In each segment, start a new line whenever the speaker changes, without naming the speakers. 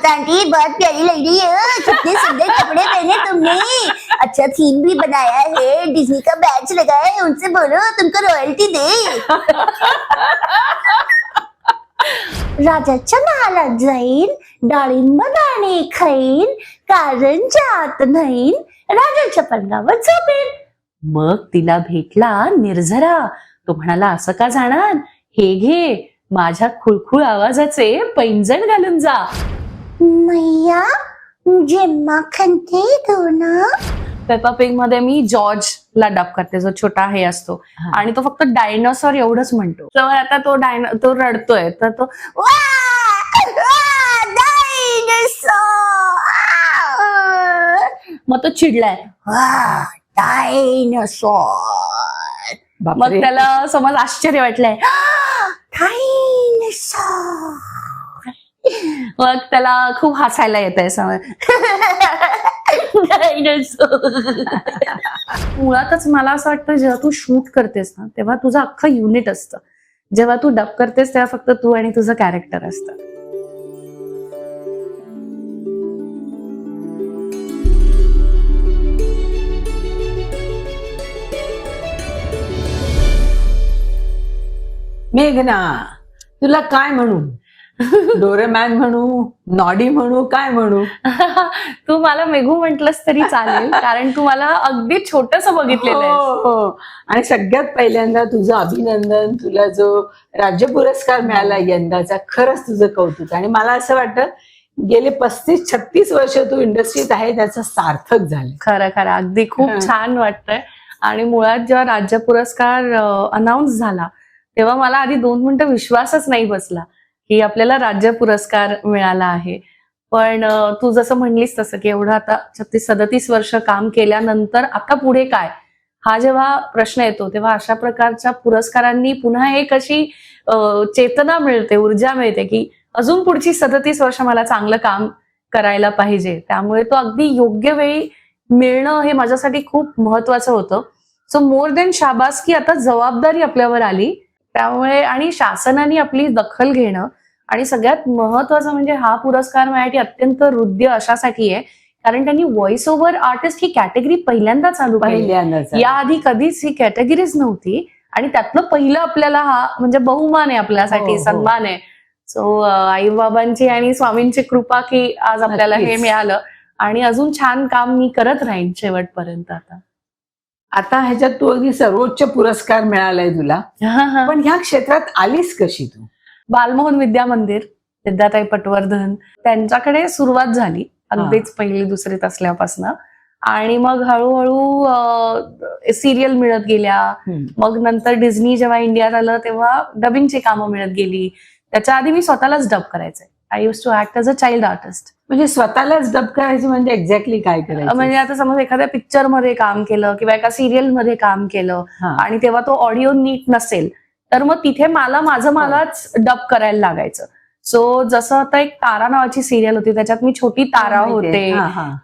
Aunty बहुत प्यारी लग रही है, कितने सुंदर कपड़े पहने तुमने, अच्छा थीम भी बनाया है, डिज्नी का बैच लगाया है, उनसे बोलो तुमको रॉयल्टी दे. राजाच्या महालात जाईन, डाळिंब दाणे खाईन, कारंजा आत न्हाईन, राजाच्या पलंगावर झोपेन.
मग तिला भेटला निर्झरा. तो म्हणाला, असं का जाणार, हे घे, माझ्या खुळखुळ आवाजाचे पैंजण घालून जा.
मैया जेम्मा खंते दो ना.
पेपा पिग मध्ये मी जॉर्जला डब करते, जो छोटा हे असतो, आणि तो फक्त डायनोसॉर एवढंच म्हणतो. तर आता तो रडतोय, तर तो मग तो चिडलाय,
डायनोसॉर.
मग त्याला समज आश्चर्य वाटलंय,
डायनोसॉर.
मग त्याला खूप हसायला येत आहे समज. मुळातच मला असं वाटतं, जेव्हा तू शूट करतेस ना, तेव्हा तुझं अख्खं युनिट असतं. जेव्हा तू डब करतेस तेव्हा फक्त तू आणि तुझं कॅरेक्टर असतं.
मेघना, तुला काय म्हणू, डोरेमॅन म्हणू, नॉडी म्हणू, काय म्हणू?
तू मला मेघू म्हटलंस तरी चालेल, कारण तू मला अगदी छोटस बघितलेलं आहे.
हो. आणि सगळ्यात पहिल्यांदा तुझं अभिनंदन. तुला जो राज्य पुरस्कार मिळाला यंदाचा, खरंच तुझं कौतुक. आणि मला असं वाटतं, गेले 35-36 वर्ष तू इंडस्ट्रीत आहे, त्याचं सार्थक झालं.
खरं खरं अगदी खूप छान वाटतंय. आणि मुळात जेव्हा राज्य पुरस्कार अनाऊन्स झाला, तेव्हा मला आधी 2 मिनिटं विश्वासच नाही बसला की आपल्याला राज्य पुरस्कार मिळाला आहे. पण तू जसं म्हणलीस तसं की एवढं आता 36-37 वर्ष काम केल्यानंतर आता पुढे काय, हा जेव्हा प्रश्न येतो, तेव्हा अशा प्रकारच्या पुरस्कारांनी पुन्हा एक अशी चेतना मिळते, ऊर्जा मिळते की अजून पुढची 37 वर्ष मला चांगलं काम करायला पाहिजे. त्यामुळे तो अगदी योग्य वेळी मिळणं हे माझ्यासाठी खूप महत्वाचं होतं. सो मोर देन शाबासकी, आता जबाबदारी आपल्यावर आली. त्यामुळे आणि शासनाने आपली दखल घेणं, आणि सगळ्यात महत्वाचं म्हणजे हा पुरस्कार माझ्यासाठी अत्यंत हृदय अशासाठी आहे कारण त्यांनी व्हॉइस ओव्हर आर्टिस्ट ही कॅटेगरी पहिल्यांदा चालू केली. याआधी कधीच ही कॅटेगरीज नव्हती, आणि त्यातलं पहिलं आपल्याला हा म्हणजे बहुमान आहे आपल्यासाठी, सन्मान आहे. सो आई बाबांची आणि स्वामींची कृपा की आज आपल्याला हे मिळालं, आणि अजून छान काम मी करत राहीन शेवटपर्यंत.
आता ह्याच्यात तू अगदी सर्वोच्च पुरस्कार मिळालाय तुला, पण ह्या क्षेत्रात आलीस कशी तू?
बालमोहन विद्या मंदिर, विद्याताई पटवर्धन, त्यांच्याकडे सुरुवात झाली अगदीच पहिली दुसरीत असल्यापासून. आणि मग हळूहळू सिरियल मिळत गेल्या. मग नंतर डिझनी जेव्हा इंडियात आलं तेव्हा डबिंगची कामं मिळत गेली. त्याच्या आधी मी स्वतःलाच डब करायचे. I use to act as a child artist.
म्हणजे स्वतःलाच डब करायचं म्हणजे एक्झॅक्टली काय करायचं?
म्हणजे आता समज एखाद्या पिक्चर मध्ये काम केलं किंवा एका सिरियल मध्ये काम केलं, आणि तेव्हा तो ऑडिओ नीट नसेल, तर मग तिथे मलाच डब करायला लागायचं. सो जसं आता एक तारा नावाची सिरियल होती, त्याच्यात मी छोटी तारा होते,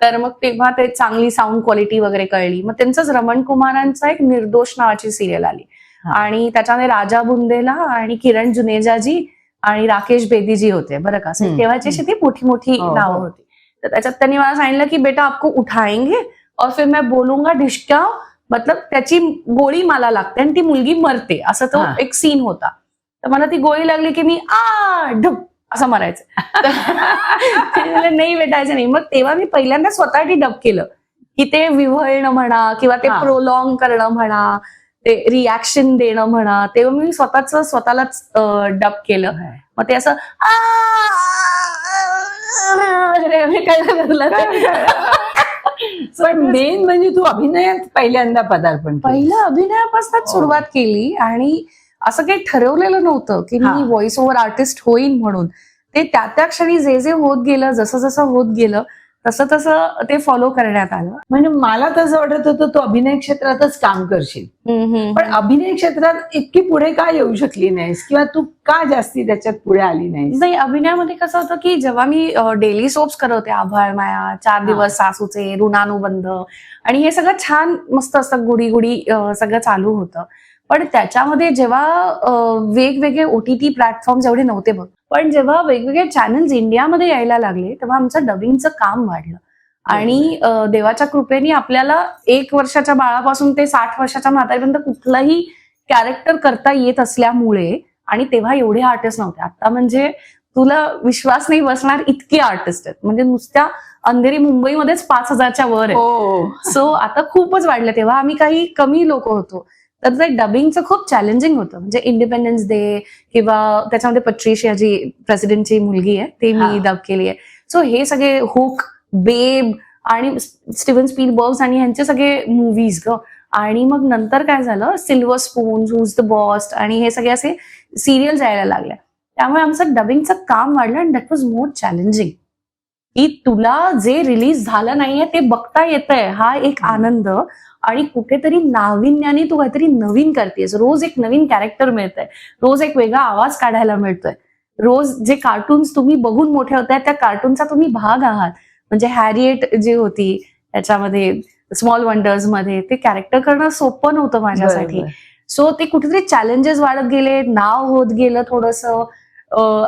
तर मग तेव्हा ते चांगली साऊंड क्वालिटी वगैरे कळली. मग त्यांचंच रमण कुमारांचा एक निर्दोष नावाची सिरियल आली, आणि त्याच्यामध्ये राजा बुंदेला आणि किरण जुनेजाजी आणि राकेश बेदीजी होते बरं का. तेव्हाची ती मोठी मोठी नावं होती. तर त्याच्यात त्यांनी मला सांगितलं की बेटा आपको उठाएंगे और फिर मैं बोलूंगा ढिशक्याव, मतलब त्याची गोळी मला लागते आणि ती मुलगी मरते, असं तो एक सीन होता. तर मला ती गोळी लागली की मी ढुक असं मारायचं. नाही भेटायचं नाही. मग तेव्हा मी पहिल्यांदा स्वतःसाठी डब केलं की ते विव्हळणं म्हणा किंवा ते प्रोलॉंग करणं म्हणा, ते रिॲक्शन देणं म्हणा, तेव्हा मी स्वतःलाच डब केलं. मग ते असं
पण मेन म्हणजे तू अभिनयात पहिल्यांदा पदार्पण,
पहिलं अभिनयापासूनच सुरुवात केली. आणि असं काही ठरवलेलं नव्हतं की मी व्हॉइस ओव्हर आर्टिस्ट होईन म्हणून. ते त्या क्षणी जे जे होत गेलं, जसं जसं होत गेलं तसं तसं ते फॉलो करण्यात आलं.
म्हणजे मला तसं वाटत होतं तू अभिनय क्षेत्रातच काम करशील, पण अभिनय क्षेत्रात इतकी पुढे का येऊ शकली नाहीस, किंवा तू का जास्ती त्याच्यात पुढे आली नाहीस?
नाही, अभिनयामध्ये कसं होतं की जेव्हा मी डेली सोप्स करत होते, आभाळ माया, 4 दिवस सासूचे, ऋणानुबंध, आणि हे सगळं छान मस्त असतं, गुडी गुडी सगळं चालू होतं. पण त्याच्यामध्ये जेव्हा वेगवेगळे OTT प्लॅटफॉर्म्स एवढे नव्हते बघ, पण जेव्हा वेगवेगळे चॅनल्स इंडियामध्ये यायला लागले तेव्हा आमचं डबिंगचं काम वाढलं. आणि देवाच्या कृपेने आपल्याला 1 वर्षाच्या बाळापासून ते 60 वर्षाच्या म्हातारीपर्यंत कुठलंही कॅरेक्टर करता येत असल्यामुळे, आणि तेव्हा एवढे आर्टिस्ट नव्हते. आता म्हणजे तुला विश्वास नाही बसणार इतके आर्टिस्ट आहेत. म्हणजे नुसत्या अंधेरी मुंबईमध्येच 5,000च्या वर आहे.
हो.
सो आता खूपच वाढलं. तेव्हा आम्ही काही कमी लोक होतो. तर ते डबिंगचं खूप चॅलेंजिंग होतं. म्हणजे इंडिपेंडन्स डे किंवा त्याच्यामध्ये पट्रिशिया जी प्रेसिडेंटची मुलगी आहे ते मी डब केली आहे. सो हे सगळे हुक, बेब आणि स्टीव्हन स्पीलबर्ग आणि ह्यांचे सगळे मूवीज ग. आणि मग नंतर काय झालं, silver spoon, who's the boss आणि हे सगळे असे सिरियल यायला लागल्या. त्यामुळे आमचं डबिंगचं काम वाढलं आणि दॅट वॉज मोर चॅलेंजिंग. की तुला जे रिलीज झालं नाहीये ते बघता येतंय, हा एक आनंद. आणि कुठेतरी नाविन्याने तू काहीतरी नवीन करतेस. रोज एक नवीन कॅरेक्टर मिळतंय, रोज एक वेगळा आवाज काढायला मिळतोय. रोज जे कार्टून्स तुम्ही बघून मोठे होताय त्या कार्टूनचा तुम्ही भाग आहात. म्हणजे हॅरिएट जी होती त्याच्यामध्ये स्मॉल वंडर्स मध्ये ते कॅरेक्टर करणं सोपं नव्हतं माझ्यासाठी. सो ते कुठेतरी चॅलेंजेस वाढत गेले, नाव होत गेलं थोडंसं.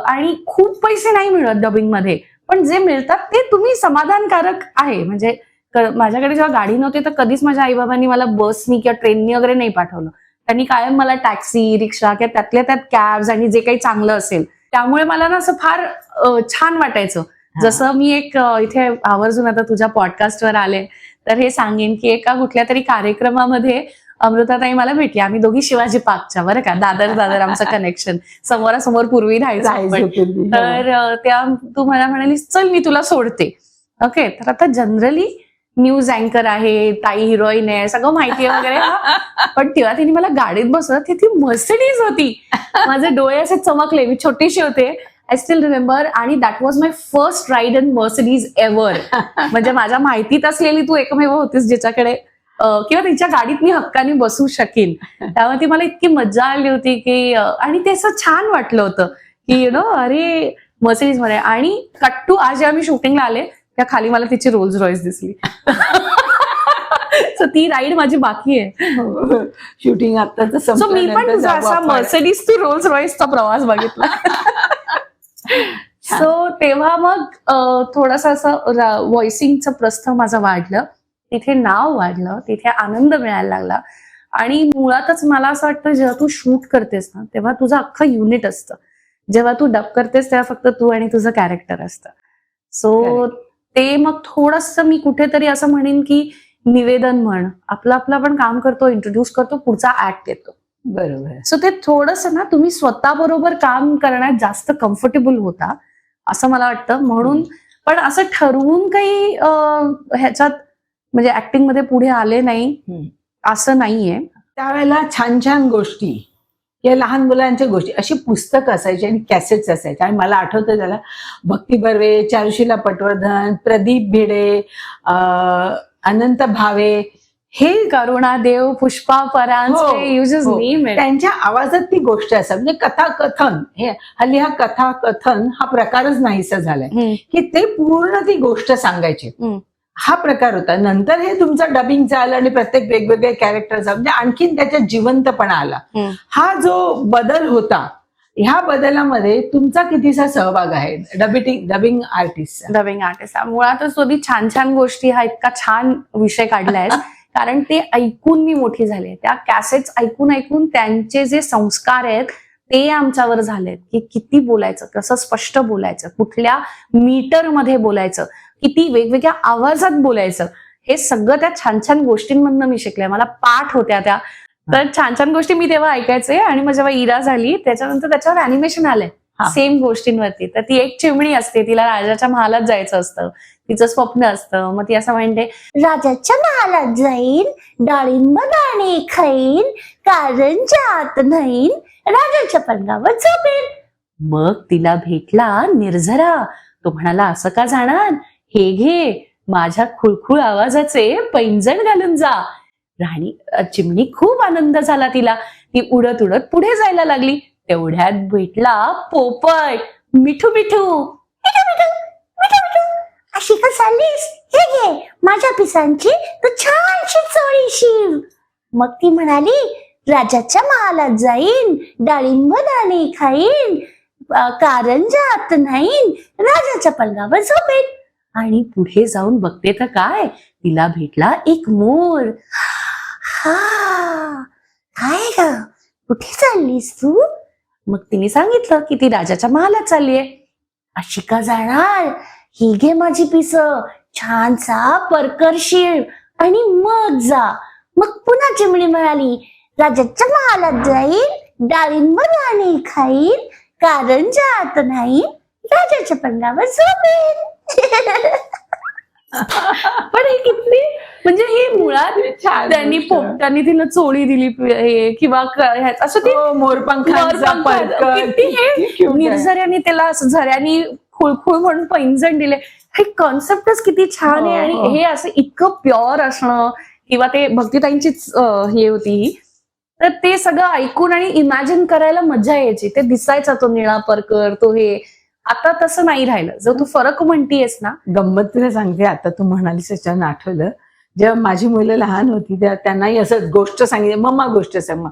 आणि खूप पैसे नाही मिळत डबिंग मध्ये, पण जे मिळतात ते तुम्ही समाधानकारक आहे. म्हणजे माझ्याकडे जेव्हा गाडी नव्हती तर कधीच माझ्या आईबाबांनी मला बसनी किंवा ट्रेननी वगैरे नाही पाठवलं. त्यांनी कायम मला टॅक्सी, रिक्षा किंवा त्यातल्या त्यात कॅब्स आणि जे काही चांगलं असेल त्यामुळे मला ना असं फार छान वाटायचं. जसं मी एक इथे आवर्जून आता तुझ्या पॉडकास्टवर आले तर हे सांगेन की एका कुठल्या तरी कार्यक्रमामध्ये अमृताताई मला भेटली. आम्ही दोघी शिवाजी पार्कच्या, बरं का, दादर आमचं कनेक्शन, समोरासमोर पूर्वी राहायचं आपण. तर त्या तू मला म्हणालीस चल मी तुला सोडते. ओके, तर आता जनरली न्यूज अँकर आहे, ताई हिरोईन आहे, सगळं माहिती आहे वगैरे. पण तेव्हा तिने मला गाडीत बसवलं, ती मर्सिडीज होती. माझे डोळे असे चमकले, मी छोटीशी होते, आय स्टील रिमेंबर. आणि that was my first ride in Mercedes ever. म्हणजे माझ्या माहितीत असलेली तू एकमेव होतीस ज्याच्याकडे किंवा तिच्या गाडीत मी हक्काने बसू शकीन. त्यामुळे ती मला इतकी मजा आली होती की, आणि ते असं छान वाटलं होतं की अरे मर्सिडीज मध्ये. आणि कट टू आज जेव्हा मी शूटिंगला आले त्या खाली मला तिची रोल्स रॉयस दिसली. सो ती राईड माझी बाकी आहे.
शूटिंग आता
सो मी पण तुझा असा मर्सिडीज टू रोल्स रॉयसचा प्रवास बघितला. सो तेव्हा मग थोडस असं व्हॉइसिंगचं प्रस्थ माझं वाढलं, तिथे नाव वाढलं, तिथे आनंद मिळायला लागला. आणि मुळातच मला असं वाटतं जेव्हा तू शूट करतेस ना तेव्हा तुझं अख्खं युनिट असतं. जेव्हा तू डब करतेस तेव्हा फक्त तू आणि तुझं कॅरेक्टर असतं. सो ते मग थोडंसं मी कुठेतरी असं म्हणेन की निवेदन म्हण, आपलं पण काम करतो, इंट्रोड्यूस करतो, पुढचा ऍक्ट येतो.
बरोबर.
सो ते थोडंसं ना तुम्ही स्वतःबरोबर काम करण्यात जास्त कम्फर्टेबल होता असं मला वाटतं. म्हणून पण असं ठरवून काही ह्याच्यात म्हणजे ऍक्टिंग मध्ये पुढे आले नाही असं नाहीये.
त्यावेळेला छान छान गोष्टी या लहान मुलांच्या गोष्टी अशी पुस्तकं असायची आणि कॅसेट्स असायचे. आणि मला आठवतं त्याला भक्ती बर्वे, चारुशीला पटवर्धन, प्रदीप भिडे, अनंत भावे, हे
करुणादेव, पुष्पा परांजपे,
त्यांच्या आवाजात ती गोष्ट असतात. म्हणजे कथाकथन, हे हल्ली हा कथाकथन हा प्रकारच नाहीसा झालाय की ते पूर्ण ती गोष्ट सांगायची. हा प्रकार होता. नंतर हे तुमचं डबिंग आलं आणि प्रत्येक वेगवेगळे कॅरेक्टर्स म्हणजे आणखीन त्याच्यात जिवंतपणा आला. हा जो बदल होता, ह्या बदलामध्ये तुमचा कितीसा सहभाग आहे डबिंग आर्टिस्ट?
मुळातच तुम्ही छान छान गोष्टी हा इतका छान विषय काढलाय. कारण ते ऐकून मी मोठी झाले. त्या कॅसेट्स ऐकून त्यांचे जे संस्कार आहेत ते आमच्यावर झालेत की किती बोलायचं, कसं स्पष्ट बोलायचं, कुठल्या मीटरमध्ये बोलायचं, किती वेगवेगळ्या आवाजात बोलायचं, हे सगळं त्या छान छान गोष्टींमधनं मी शिकले. मला पाठ होत्या त्या. तर छान छान गोष्टी मी तेव्हा ऐकायचे. आणि मग जेव्हा इरा झाली त्याच्यानंतर त्याच्यावर अॅनिमेशन आलंय सेम गोष्टींवरती. तर ती एक चिमणी असते, तिला राजाच्या महालात जायचं असतं, तिचं स्वप्न असतं. मग ती असं म्हणते,
राजाच्या महालात जाईन, डाळिंब दाणे खाईन, कारंजा आत न्हाईन, राजाच्या पलंगावर झोपेन.
मग तिला भेटला निर्झरा. तो म्हणाला, असं का जाणार, हे घे माझ्या खुळखुळ आवाजाचे पैंजण घालून जा. राणी चिमणी खूप आनंद झाला तिला. ती उडत उडत पुढे जायला लागली. तेवढ्यात भेटला पोपट. मिठू मिठू
मिठू मिठू मिठू मिठू, अशी का चाललीस, हे घे माझ्या पिसांची तू छानशी चोळी शिव. मग ती म्हणाली, राजाच्या महालात जाईन, डाळिंब दाणे खाईन, कारंजात नाही राजाच्या पलंगावर झोपेल.
आणि पुढे जाऊन बघते तर काय, तिला भेटला एक मोर.
हा काय ग, कुठे चाललीस तू?
मग तिने सांगितलं की ती राजाच्या महालात चाललीये.
अशी का जाणार? ही घे माझी पिस, छानसा परकर शिळ आणि मग जा. मग पुन्हा चिमणी म्हणाली, राजाच्या महालात जाईल, डाळिंब राणी खाईल, कारंजात नाही राजाच्या पलंगावर झोपेल.
पण हे किती म्हणजे हे मुळात
छान
त्यांनी
गोष्ट.
पोपटांनी तिला चोळी दिली हे किंवा असं ते
मोरपंखांचा परकर,
किती हे
किती cute आहे.
निर्झऱ्याने त्याला असं झऱ्यानी खुळखुळ म्हणून पैंजण दिले. हे कॉन्सेप्टच किती छान आहे.
हो.
आणि हे असं इतकं प्युअर असणं किंवा ते भक्तिताईंचीच हे होती ही. तर ते सगळं ऐकून आणि इमॅजिन करायला मजा यायची. ते दिसायचा तो निळा परकर तो हे. आता तसं नाही राहिलं. जर तू फरक म्हणतीयस ना,
गंमतीने सांगते, आता तू म्हणालीस त्याच्यानं आठवलं, जेव्हा माझी मुलं लहान होती तेव्हा त्यांनाही असं गोष्ट सांगितली, मम्मा गोष्ट सांग.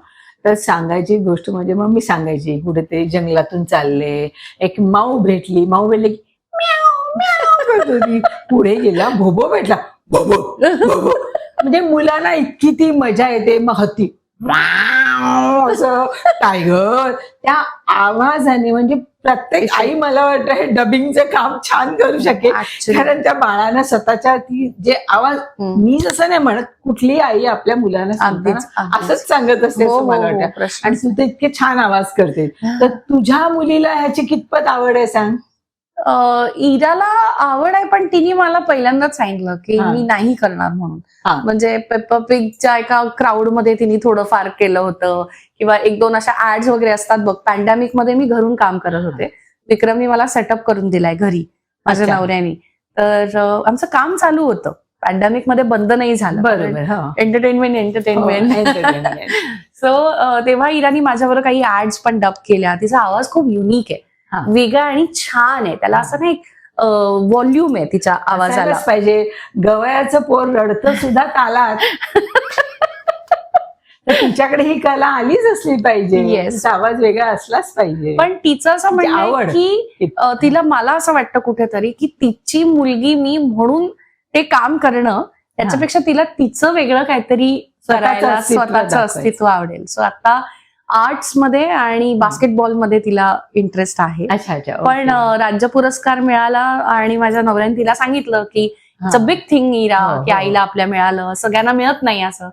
तर सांगायची गोष्ट म्हणजे मग मी सांगायची, कुठे ते जंगलातून चालले, एक माऊ भेटली, माऊ भेटले की म्याव म्याव करत होती, पुढे गेला भोबो भेटला, भोबो भोबो. म्हणजे मुलांना इतकी ती मजा येते. मग हत्ती असं, टायगर, त्या आवाजाने म्हणजे प्रत्येक आई मला वाटतं हे डबिंगचं काम छान करू शकेल.
Actually.
कारण त्या बाळानं स्वतःच्या ती जे आवाज, मी जसं नाही म्हणत, कुठलीही आई आपल्या मुलांना सांगते ना,
अगदीच, अगदीच.
असंच सांगत असते
हो,
असं मला
हो, हो,
वाटतं.
प्रश्न.
आणि तू तर इतके छान आवाज करते. तर तुझ्या मुलीला ह्याची कितपत आवड आहे सांग?
इराला आवड आहे, पण तिने मला पहिल्यांदाच सांगितलं की
हा.
मी नाही करणार म्हणून.
हा.
म्हणजे पेप्पा पिगच्या एका क्राऊड मध्ये तिने थोडं फार केलं होतं, किंवा एक दोन अशा ऍड्स वगैरे असतात बघ. पॅन्डेमिक मध्ये मी घरून काम करत होते. विक्रमने मला सेटअप करून दिलाय घरी माझ्या
अच्छा.
नवऱ्याने. तर आमचं काम चालू होतं, पॅन्डेमिक मध्ये बंद नाही झालं.
बरोबर. हो.
Entertainment
entertainment.
सो तेव्हा इरानी माझ्यावर काही ऍड्स पण डब केल्या. तिचा आवाज खूप युनिक आहे,
हा.
वेगळा आणि छान आहे. त्याला असं नाही व्हॉल्यूम आहे तिच्या आवाजाला.
असायलाच पाहिजे. गवयाचं पोर रडतं सुद्धा तालात. तर तिच्याकडे ही कला आलीच असली पाहिजे.
Yes.
तिचा आवाज वेगळा असलाच पाहिजे.
पण तिचं असं म्हणणं आहे
आवड.
की तिला, मला असं वाटतं कुठेतरी की तिची मुलगी मी म्हणून ते काम करणं त्याच्यापेक्षा तिला तिचं वेगळं काहीतरी करायला,
अस्तित्व
स्वतःचं
दाखवायचं.
अस्तित्व आवडेल. सो आता आर्ट्स मध्ये आणि बास्केटबॉल मध्ये तिला इंटरेस्ट आहे.
अच्छा अच्छा.
पण राज्य पुरस्कार मिळाला आणि माझ्या नवऱ्याने तिला सांगितलं की इट्स अ बिग थिंग इरा,
हो,
की
हो.
आईला आपल्या मिळालं, सगळ्यांना मिळत नाही असं.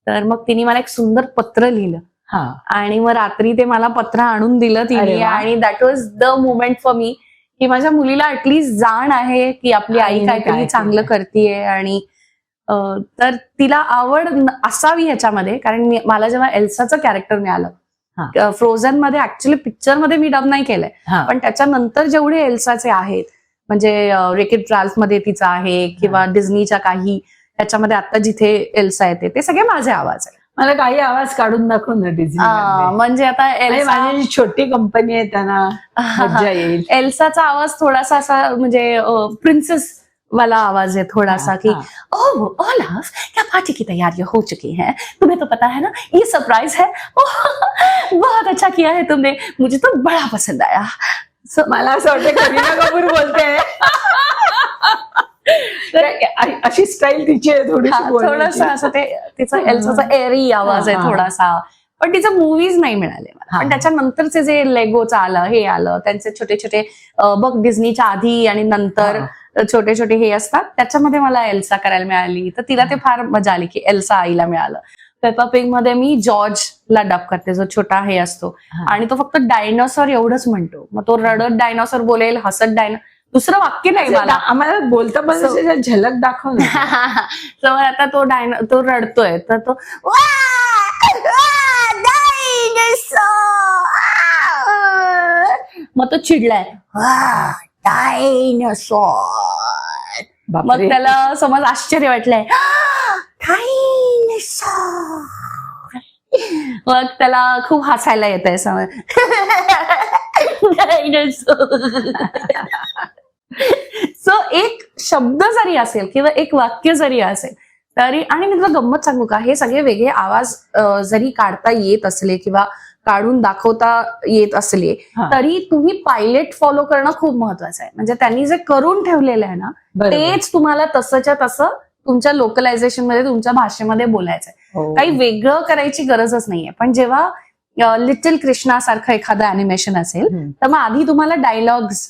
तर मग तिने मला एक सुंदर पत्र लिहिलं
हा.
आणि मग रात्री ते मला पत्र आणून दिलं
अरे
तिने.
वा.
आणि that was the moment for me, की माझ्या मुलीला ऍटलीस्ट जाण आहे की आपली आई
आईने
काहीतरी
काय
चांगलं
केलं.
करतेय. आणि तर तिला आवड असावी ह्याच्यामध्ये. कारण मला जेव्हा एल्साचं कॅरेक्टर मिळालं फ्रोझन मध्ये, ऍक्च्युली पिक्चर मध्ये मी डब नाही केलंय,
हा.
पण त्याच्यानंतर जेवढे एल्साचे आहेत, म्हणजे रेकेट राल्फ मध्ये तिचा आहे, किंवा डिझनीच्या काही त्याच्यामध्ये आता जिथे एल्सा येते ते सगळे माझे आवाज आहे.
मला काही आवाज काढून दाखव ना डिझनी.
म्हणजे आता एल्सा,
माझी जी छोटी कंपनी आहे त्यांना मज्जा येईल.
एल्साचा आवाज थोडासा असा म्हणजे प्रिन्सेस वाला आवाज है थोड़ा-सा कि ओह ओलाफ, क्या पार्टी की तैयारियां हो चुकी हैं, तुम्हें तो पता है ना, ये सरप्राइज है, ओह बहुत अच्छा किया है तुमने, मुझे तो बड़ा पसंद आया.
मला असं वाटतं करीना कपूर बोलते. अशी स्टाईल तिची आहे
थोडासा असं ते तिचा एल्साचा एरी आवाज आहे थोडासा. पण तिचं मूवीज नाही मिळाले मला. पण त्याच्यानंतरचे जे लेगोचं आलं, हे आलं, त्यांचे छोटे छोटे बघ डिझनीच्या आधी आणि नंतर छोटे छोटे हे असतात, त्याच्यामध्ये मला एल्सा करायला मिळाली. तर तिला ते फार मजा आली की एल्सा आईला मिळालं. पेपा पिग मध्ये मी जॉर्जला डब करते, जो छोटा हे असतो आणि तो फक्त डायनोसॉर एवढंच म्हणतो. मग तो रडत डायनोसॉर बोलेल, हसत दुसरं वाक्य नाही मला.
आम्हाला बोलता पण झलक दाखव ना.
तर आता तो रडतोय तर तो मग तो चिडलाय डायनोसॉर. मग त्याला समज आश्चर्य वाटलंय डायनोसॉर. मग त्याला खूप हसायला येत आहे समज डायनोसॉर. सो एक शब्द जरी असेल किंवा एक वाक्य जरी असेल तरी, आणि मी तुला गंमत सांगू का, हे सगळे वेगळे आवाज जरी काढता येत असले किंवा काढून दाखवता येत असले
हा.
तरी तुम्ही पायलट फॉलो करणं खूप महत्वाचं आहे. म्हणजे त्यांनी जे करून ठेवलेलं आहे ना
बरोबर.
तेच तुम्हाला तसंच्या तसं तुमच्या लोकलायझेशन मध्ये तुमच्या भाषेमध्ये बोलायचं आहे.
हो.
काही वेगळं करायची गरजच नाहीये. पण जेव्हा लिटिल कृष्णा सारखं एखादं अॅनिमेशन असेल
हम्म.
तर मग आधी तुम्हाला डायलॉग्स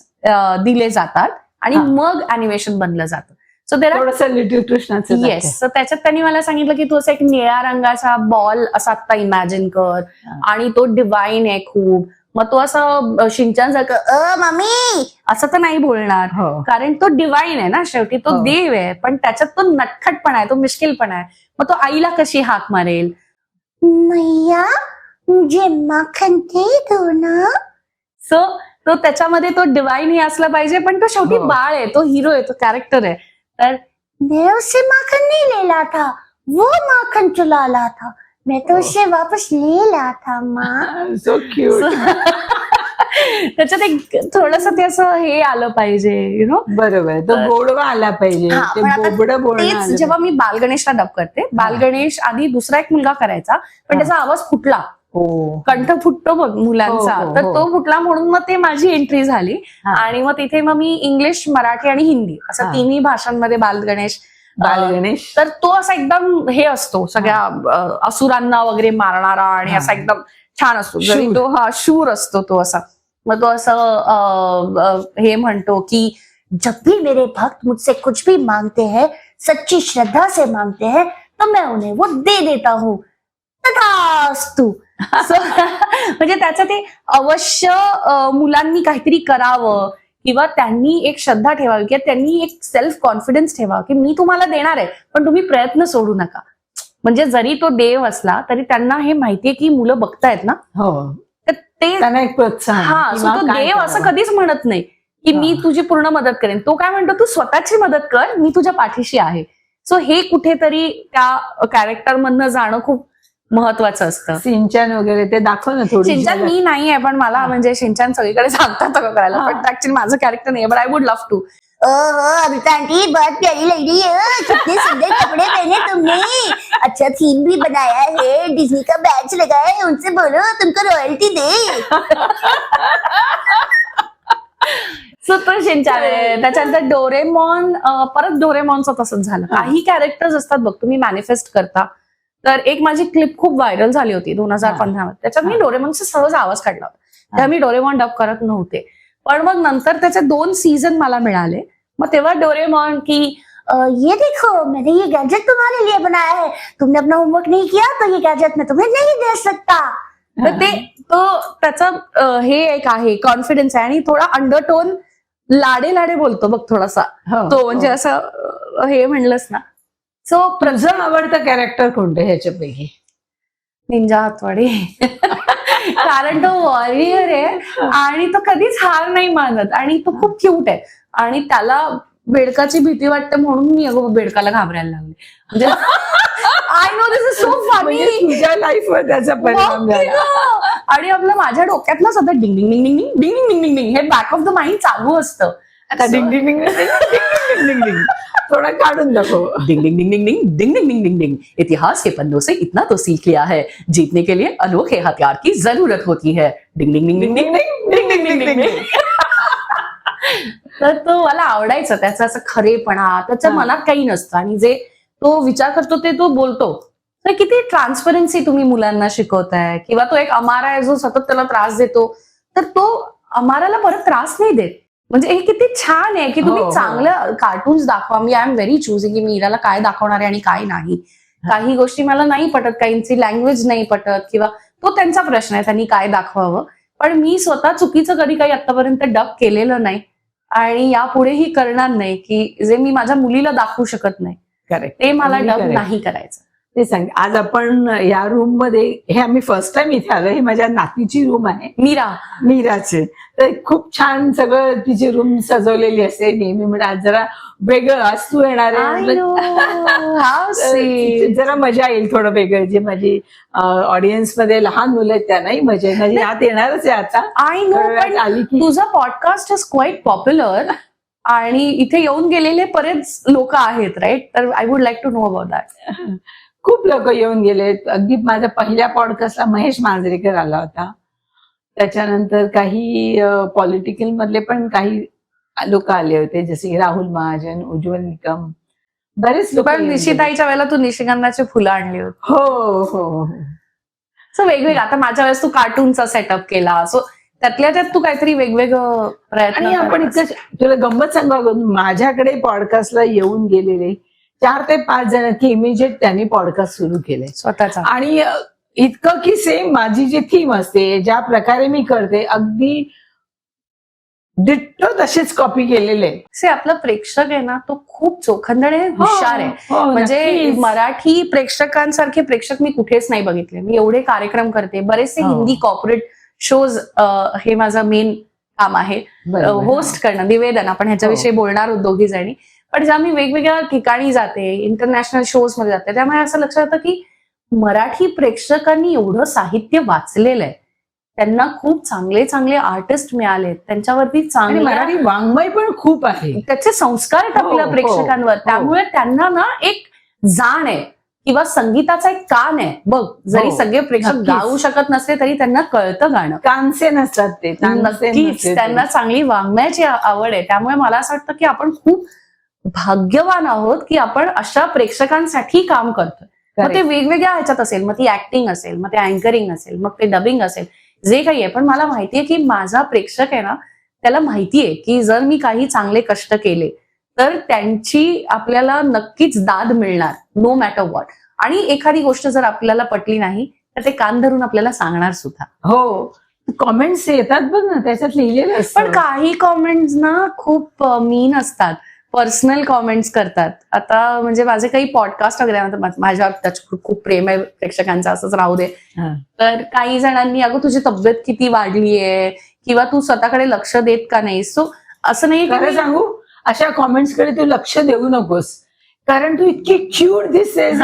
दिले जातात आणि
हा.
मग अॅनिमेशन बनलं जातं. सो देर आर
थोडंसं लिटिल कृष्णाचं
येस. तर त्याच्यात त्यांनी मला सांगितलं की तू असं एक निळ्या रंगाचा बॉल असा आता इमॅजिन कर
हा.
आणि तो डिवाइन आहे खूप. मग तो असं शिंचान सारखं मम्मी असं तर नाही बोलणार
हो.
कारण तो डिवाइन आहे ना शेवटी तो
हो.
देव आहे. पण त्याच्यात तो नटखटपणा आहे, तो मिश्किलपणा आहे. मग तो आईला कशी हाक मारेल.
मैया मुझे माखन दे दो ना.
सो तो त्याच्यामध्ये तो डिवाइन ही असला पाहिजे पण तो शेवटी
हो.
बाळ आहे, तो हिरो आहे, तो कॅरेक्टर आहे. तर
मैं उससे माखन नहीं ले ला था, वो माखन चुला ला था. मैं तो उससे वापस ले ला था माँ.
So cute.
त्याच्यात एक थोडस ते असं हे आलं पाहिजे यु नो.
बरोबर, तो गोडवा आला पाहिजे,
हा,
ते
पण आता
बोबडं बोलणं
तेच
आलं
जेव्हा मी बालगणेशला डब करते, बालगणेश आधी दुसरा एक मुलगा करायचा पण
हा.
त्याचा आवाज फुटला,
हो.
कंठ फुटतो बघ मुलांचा.
हो, हो,
तर
हो.
तो फुटला म्हणून मग ते माझी एंट्री झाली.
हा.
आणि मग तिथे मग मी इंग्लिश, मराठी आणि हिंदी असं
हा.
तिन्ही भाषांमध्ये बालगणेश.
बालगणेश.
तर तो असा एकदम हे असतो सगळ्या असुरांना वगैरे मारणारा आणि
हा.
असा एकदम छान असतो. जरी
शूर.
तो हा शूर असतो तो असा. मग तो असं हे म्हणतो की
जब भी मेरे भक्त मुझसे कुछ भी मांगते हैं, सच्ची श्रद्धा से मांगते हैं, तो मैं उन्हें वो दे देता हूँ. तथास्तु.
म्हणजे त्याचं ते अवश्य मुलांनी काहीतरी करावं किंवा त्यांनी एक श्रद्धा ठेवावी किंवा त्यांनी एक सेल्फ कॉन्फिडन्स ठेवावा की मी तुम्हाला देणार आहे पण तुम्ही प्रयत्न सोडू नका. म्हणजे जरी तो देव असला तरी त्यांना हे माहितीये की मुलं बघतायत ना,
हो,
तर ते
त्यांना एक प्रोत्साहन.
हा.
किंवा
सो तो
काय
देव असं
करावं.
कधीच म्हणत नाही की मी तुझी पूर्ण मदत करेन. तो काय म्हणतो तू स्वतःची मदत कर, मी तुझ्या पाठीशी आहे. सो हे कुठेतरी त्या कॅरेक्टर मधनं जाणं खूप महत्वाचं असतं.
सिंचन वगैरे ते दाखव ना थोडी.
शिंचान मी नाहीये पण मला
हा.
म्हणजे शिंचान सगळीकडे सांगतात सगळं करायला.
हा.
पण ऍक्च्युली माझं कॅरेक्टर नाही, but I would love to.
ओहो अमिता आंटी बहुत प्यारी लगी है, कितने सुंदर कपड़े पहने तुमने. अच्छा थीम भी बनाया है, डिज्नी का बैच लगाया है, उनसे बोलो तुमको रॉयल्टी दे.
सो तो शिंचान आहे. त्याच्यानंतर डोरेमॉन, परत डोरेमॉनचं तसंच झालं.
हा.
काही कॅरेक्टर्स असतात बघ तुम्ही मॅनिफेस्ट करता. तर एक माझी क्लिप खूप व्हायरल झाली होती 2015 मध्ये. त्याच्यात मी डोरेमॉनचा सहज आवाज काढला होता. तेव्हा मी डोरेमॉन डब करत नव्हते. पण मग नंतर त्याचे 2 सीझन मला मिळाले. मग तेव्हा डोरेमॉन की
ये देखो मैंने ये गैजेट तुम्हारे लिए बनाया है, तुमने अपना होमवर्क नहीं किया तो ये गैजेट मैं तुम्हें नहीं दे सकता.
तर ते तो त्याचा हे एक आहे कॉन्फिडन्स आहे आणि थोडा अंडरटोन लाडे लाडे बोलतो बघ थोडासा
हो,
तो. म्हणजे
हो.
असं हे म्हणलंस ना. सो
तुझं आवडतं कॅरेक्टर कोणतं ह्याच्यापैकी?
निंजा हातवाडी. कारण तो वॉरियर आहे आणि तो कधीच हार नाही मानत आणि तो खूप क्यूट आहे आणि त्याला बेडकाची भीती वाटते म्हणून मी अगं बेडकाला घाबरायला लागले. म्हणजे I know this is so
म्हणजे
फनी.
तुझ्या लाईफवर त्याचा परिणाम झाला.
आणि आपलं माझ्या डोक्यात ना सतत डिंग डिंग डिंग डिंग डिंग डिंग डिंग डिंग डिंग हे बॅक ऑफ द माइंड चालू असतं.
आता डिंग डिंग डिंग डिंग डिंग डिंग डिंग थोडा काढून दाखव.
डिंग डिंग डिंग डिंग डिंग डिंग डिंग डिंग डिंग डिंग. इतिहास के पन्नों से इतना तो सीख लिया है, जीतने के लिए अनोखे हथियार की जरूरत होती है. डिंग डिंग डिंग डिंग डिंग डिंग डिंग डिंग डिंग डिंग. तर तो मला आवडायचा त्याचा असं खरेपणा, त्याच्या
हा.
मनात काही नसतं आणि जे तो विचार करतो ते तो बोलतो. तर किती ट्रान्सपरन्सी तुम्ही मुलांना शिकवताय. किंवा तो एक अमारा आहे जो सतत त्याला त्रास देतो तर तो अमाराला परत त्रास नाही देत. म्हणजे हे किती छान आहे की
हो,
तुम्ही
हो.
चांगलं कार्टून्स दाखवा. मी आय एम व्हेरी चूजिंग की मी इराला काय दाखवणार आहे आणि काय नाही. काही गोष्टी मला नाही पटत, काहींची लँग्वेज नाही पटत किंवा तो त्यांचा प्रश्न आहे त्यांनी काय दाखवावं. पण मी स्वतः चुकीचं कधी काही आतापर्यंत डब केलेलं नाही आणि यापुढेही करणार नाही की जे मी माझ्या मुलीला दाखवू शकत नाही
करेक्ट,
ते मला
अगदी
डब
correct.
नाही करायचं.
ते सांग. आज आपण या रूम मध्ये, हे आम्ही फर्स्ट टाइम इथे आलो, हे माझ्या नातीची रूम आहे मीराचे. तर खूप छान सगळं तिची रूम सजवलेली असते नेहमी. म्हणजे आज जरा वेगळं, आज तू येणार आहे
I know. How sweet.
जरा मजा येईल, थोडं वेगळं. जे माझी ऑडियन्स मध्ये लहान मुलं आहेत त्यांनाही मजा येईल. माझी नात येणारच आहे आता.
I know.
थोड्या वेळात
पण
आली की
तुझा पॉडकास्ट इज क्वाईट पॉप्युलर आणि इथे येऊन गेलेले बरेच लोक आहेत राईट. तर I would like to know about that.
खूप लोक येऊन गेले. अगदी माझ्या पहिल्या पॉडकास्टला महेश मांजरेकर आला होता. त्याच्यानंतर काही पॉलिटिकल मधले पण काही लोक आले होते, जसे की राहुल महाजन, उज्ज्वल निकम, बरेच लोक.
पण निशिताईच्या वेळेला तू निशिगंधाची फुलं आणली होती.
हो हो हो.
सो वेगवेगळं, आता माझ्या वेळेस तू कार्टूनचा सेटअप केला, सो त्यातल्या त्यात तू काहीतरी वेगवेगळं प्रयत्न
आणि आपण
करत असते.
इतकं तुला गंमत सांगा, माझ्याकडे पॉडकास्टला येऊन गेलेले 4 ते 5 जण की इमिजिएट त्यांनी पॉडकास्ट सुरू केले
स्वतःचा.
आणि इतकं की सेम माझी जी थीम असते, ज्या प्रकारे मी करते, अगदी डिट्टो तसेच कॉपी केलेले.
से आपला प्रेक्षक आहे ना, तो खूप चोखंदळ आहे, हुशार आहे.
हो,
म्हणजे
नक्कीच.
मराठी प्रेक्षकांसारखे प्रेक्षक मी कुठेच नाही बघितले. मी एवढे कार्यक्रम करते, बरेचसे
हो.
हिंदी कॉर्पोरेट शोज, हे माझं मेन काम आहे,
बरोबर.
होस्ट करणं, निवेदन. आपण ह्याच्याविषयी बोलणार आहोत दोघी जणी. पण जेव्हा मी वेगवेगळ्या ठिकाणी जाते, इंटरनॅशनल शोज मध्ये जाते, त्यामुळे असं लक्षात येतं की मराठी प्रेक्षकांनी एवढं साहित्य वाचलेलं आहे, त्यांना खूप चांगले चांगले आर्टिस्ट मिळालेत, त्यांच्यावरती
आणि
चांगले
मराठी वाङ्मय पण खूप आहे.
त्याचे संस्कार आहेत
हो,
आपल्या
हो,
प्रेक्षकांवर.
हो.
त्यामुळे त्यांना ना एक जाण आहे किंवा संगीताचा एक कान आहे. बघ, जरी
हो,
सगळे प्रेक्षक
नक्कीच.
गाऊ शकत नसले तरी त्यांना कळतं गाणं.
कानसे नसतात ते, तानसे
नक्कीच
नसते ते.
त्यांना चांगली वाङ्मयाची आवड आहे. त्यामुळे मला असं वाटतं की आपण खूप भाग्यवान आहोत की आपण अशा प्रेक्षकांसाठी काम करतोय. मग ते
Correct.
वेगवेगळ्या ह्याच्यात असेल, मग ती ऍक्टिंग असेल, मग ते अँकरिंग असेल, मग ते डबिंग असेल, जे काही आहे. पण मला माहितीये की माझा प्रेक्षक आहे ना, त्याला माहितीये की जर मी काही चांगले कष्ट केले तर त्यांची आपल्याला नक्कीच दाद मिळणार, नो मॅटर व्हॉट. आणि एखादी गोष्ट जर आपल्याला पटली नाही तर ते कान धरून आपल्याला सांगणार सुद्धा.
हो, कॉमेंट्स येतात बघ ना, त्याच्यात लिहिलेलं असतं.
पण काही कॉमेंट्स ना खूप मीन असतात, पर्सनल कॉमेंट्स करतात. आता म्हणजे माझे काही पॉडकास्ट वगैरे आहे, माझ्यावर त्याचं खूप प्रेम आहे प्रेक्षकांचं, असंच राहू दे.
हा.
तर काही जणांनी अगं तुझी तब्येत किती वाढली आहे किंवा तू स्वतःकडे लक्ष देत का नाही. सो असं नाही की
खरं
मी-
सांगू, अशा कॉमेंट्सकडे तू लक्ष देऊ नकोस, कारण तू इतकी क्यूट दिसतेस,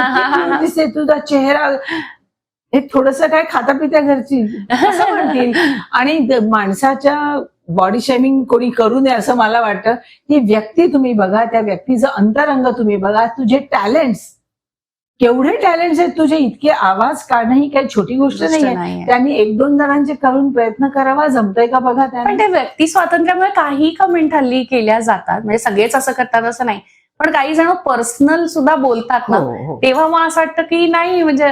दिसते, तुझा चेहरा हे थोडस काय खाता पित्या घरची असं म्हणतील. आणि माणसाच्या बॉडी शेमिंग कोणी करू नये असं मला वाटतं. ती व्यक्ती तुम्ही बघा, त्या व्यक्तीचं अंतरंग तुम्ही बघा, तुझे टॅलेंट्स, केवढे टॅलेंट्स आहेत तुझे. इतके आवाज काढणं ही काही छोटी गोष्ट नाहीये.
नाहीये.
त्यांनी 1-2 जणांचे करून प्रयत्न करावा, जमतंय का बघा
पण
त्याने.
ते व्यक्ती स्वातंत्र्यामुळे काही कमेंट हल्ली केल्या जातात, म्हणजे सगळेच असं करतात असं नाही, पण काही जण पर्सनल सुद्धा बोलतात ना,
हो, हो.
तेव्हा मग असं वाटतं की नाही, म्हणजे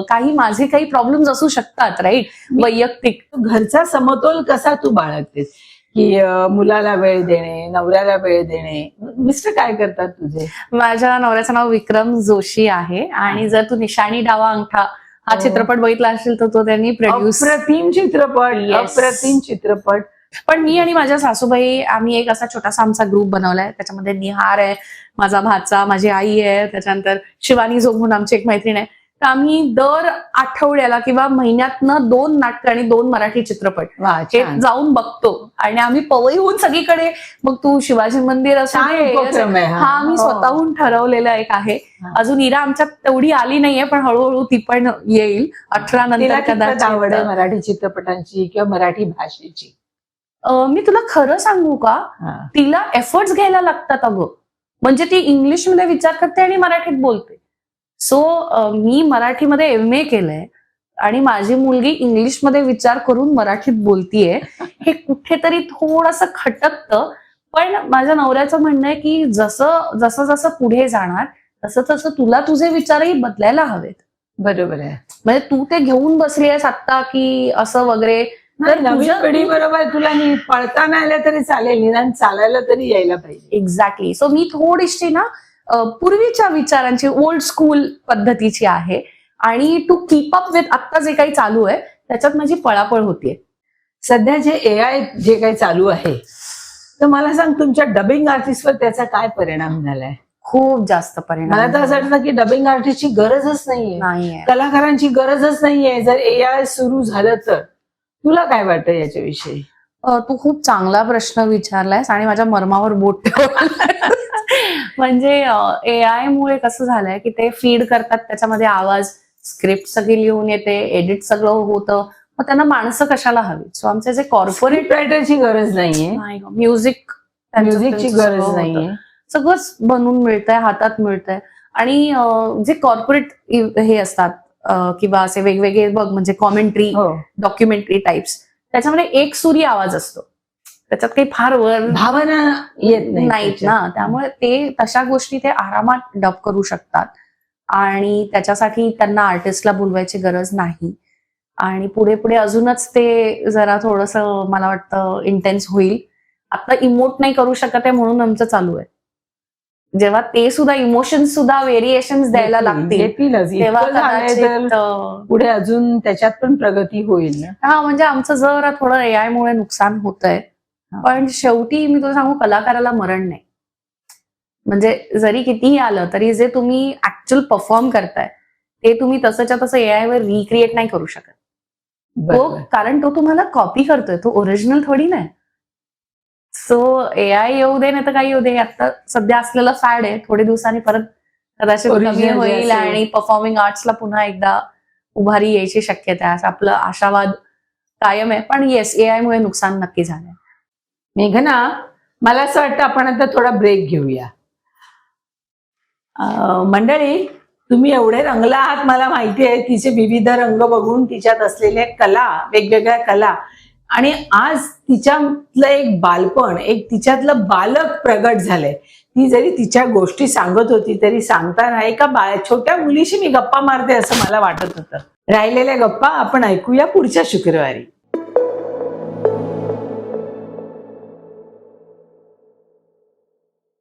काही माझे काही प्रॉब्लेम्स असू शकतात, राईट, वैयक्तिक.
घरचा समतोल कसा तू बाळगतेस, की मुलाला वेळ देणे, नवऱ्याला वेळ देणे. मिस्टर काय करतात तुझे?
माझ्या नवऱ्याचं नाव विक्रम जोशी आहे आणि जर तू निशाणी डावा अंगठा हा
हो.
चित्रपट बघितला असेल तर तो त्यांनी प्रोड्यूस.
अप्रतिम चित्रपट,
Yes.
अप्रतिम चित्रपट.
पण मी आणि माझ्या सासूबाई आम्ही एक असा छोटासा आमचा ग्रुप बनवलाय. त्याच्यामध्ये निहार आहे, माझा भाचा, माझी आई आहे, त्याच्यानंतर शिवानी जोग म्हणून आमची एक मैत्रीण आहे. तर आम्ही दर आठवड्याला किंवा महिन्यातनं 2 नाटकं आणि 2 मराठी चित्रपट
वा,
हे
छान.
जाऊन बघतो. आणि आम्ही पवईहून सगळीकडे, मग तू शिवाजी मंदिर असू
छान
दे,
उपक्रम आहे हा.
हा आम्ही
हो.
स्वतःहून ठरवलेला एक आहे.
हा.
अजून इरा आमच्यात तेवढी आली नाहीये, पण हळूहळू ती पण येईल 18
तिला
नंतर
कितपत आवड आहे
कदाचित.
मराठी चित्रपटांची किंवा मराठी भाषेची?
मी तुला खरं सांगू का,
हा.
तिला एफर्ट्स घ्यायला लागतात अगं. म्हणजे ती इंग्लिशमध्ये विचार करते आणि मराठीत बोलते. सो मी मराठीमध्ये MA केलंय आणि माझी मुलगी इंग्लिशमध्ये विचार करून मराठीत बोलतीये. हे कुठेतरी थोडंसं खटकतं. पण माझ्या नवऱ्याचं म्हणणं आहे की जसं जसं जसं पुढे जाणार तसं तसं तुला तुझे विचारही बदलायला हवेत.
बरोबर आहे.
म्हणजे तू ते घेऊन बसली आहेस आत्ता की असं वगैरे, तर
नवीन
तुझं-
पिढी बरोबर तुला पळता नाही आलं तरी चालेल, निदान चालायला तरी यायला पाहिजे.
एक्झॅक्टली. सो मी थोडीशी ना पूर्वीच्या विचारांची, ओल्ड स्कूल पद्धतीची आहे आणि टू कीप अप विथ आत्ता जे काही चालू आहे त्याच्यात माझी पळापळ होतीये.
सध्या जे AI जे काही चालू आहे, तर मला सांग, तुमच्या डबिंग आर्टिस्टवर त्याचा काय परिणाम झालाय?
खूप जास्त परिणाम
मला तर असं वाटतं की डबिंग आर्टिस्टची गरजच नाहीये,
नाहीये.
कलाकारांची गरजच नाहीये. जर AI सुरू झालं तर तुला काय वाटतं याच्याविषयी?
तू खूप चांगला प्रश्न विचारलायस आणि माझ्या मर्मावर बोट ठेवलंयस. म्हणजे AI मुळे कसं झालंय की ते फीड करतात, त्याच्यामध्ये आवाज, स्क्रिप्ट सगळी लिहून येते, एडिट सगळं होतं, मग त्यांना माणसं कशाला हवी. सो आमचे जे कॉर्पोरेट
रायटरची गरज नाहीये,
म्युझिकची
म्युझिकची गरज नाहीये.
सगळंच बनवून मिळतंय, हातात मिळतंय. आणि जे कॉर्पोरेट हे असतात किंवा असे वेगवेगळे बघ म्हणजे कॉमेंट्री
हो.
डॉक्युमेंटरी टाइप्स, त्याच्यामध्ये एक सुरी आवाज असतो, त्याच्यात काही फार वर
भावना येत
नाहीत
त्याच्यात.
ना, त्यामुळे ते तशा गोष्टी ते आरामात डब करू शकतात आणि त्याच्यासाठी त्यांना आर्टिस्टला बोलवायची गरज नाही. आणि पुढे पुढे अजूनच ते जरा थोडस मला वाटतं इंटेन्स होईल. आता इमोट नाही करू शकत आहे म्हणून आमचं चालू आहे. जेव्हा ते सुद्धा इमोशन्स सुद्धा व्हेरिएशन्स द्यायला लागतील
येतीलच.
तेव्हा
इतकं झालंय तर
कदाचित
पुढे अजून त्याच्यात पण प्रगती होईल ना.
हा म्हणजे आमचं जरा थोडं एआय मुळे नुकसान होतंय, पण शेवटी मी तुला सांगू कलाकाराला मरण नाही. म्हणजे जरी कितीही आलं तरी जे तुम्ही ऍक्च्युअल परफॉर्म करताय ते तुम्ही तसंच्या तसं एआय वर रिक्रिएट नाही करू शकत.
बरोबर.
कारण तो तुम्हाला कॉपी करतोय, तो ओरिजिनल थोडी नाही. सो एआय येऊ दे नाही तर काही येऊ दे, आता सध्या असलेलं फॅड आहे, थोडे दिवसांनी परत कदाचित कमी
Original जे
होईल
असेल.
आणि परफॉर्मिंग आर्ट्सला पुन्हा एकदा उभारी यायची शक्यता आहे, असं आपलं आशावाद कायम आहे. पण येस, एआय मुळे नुकसान नक्की झालंय.
मेघना, मला असं वाटतं आपण आता थोडा ब्रेक घेऊया. मंडळी, तुम्ही एवढे रंगला आहात मला माहिती आहे, तिचे विविध रंग बघून, तिच्यात असलेल्या कला, वेगवेगळ्या कला, आणि आज तिच्यातलं एक बालपण, एक तिच्यातलं बालक प्रगट झालंय. ती जरी तिच्या गोष्टी सांगत होती तरी सांगताना एका छोट्या मुलीशी मी गप्पा मारते असं मला वाटत होतं. राहिलेल्या गप्पा आपण ऐकूया पुढच्या शुक्रवारी.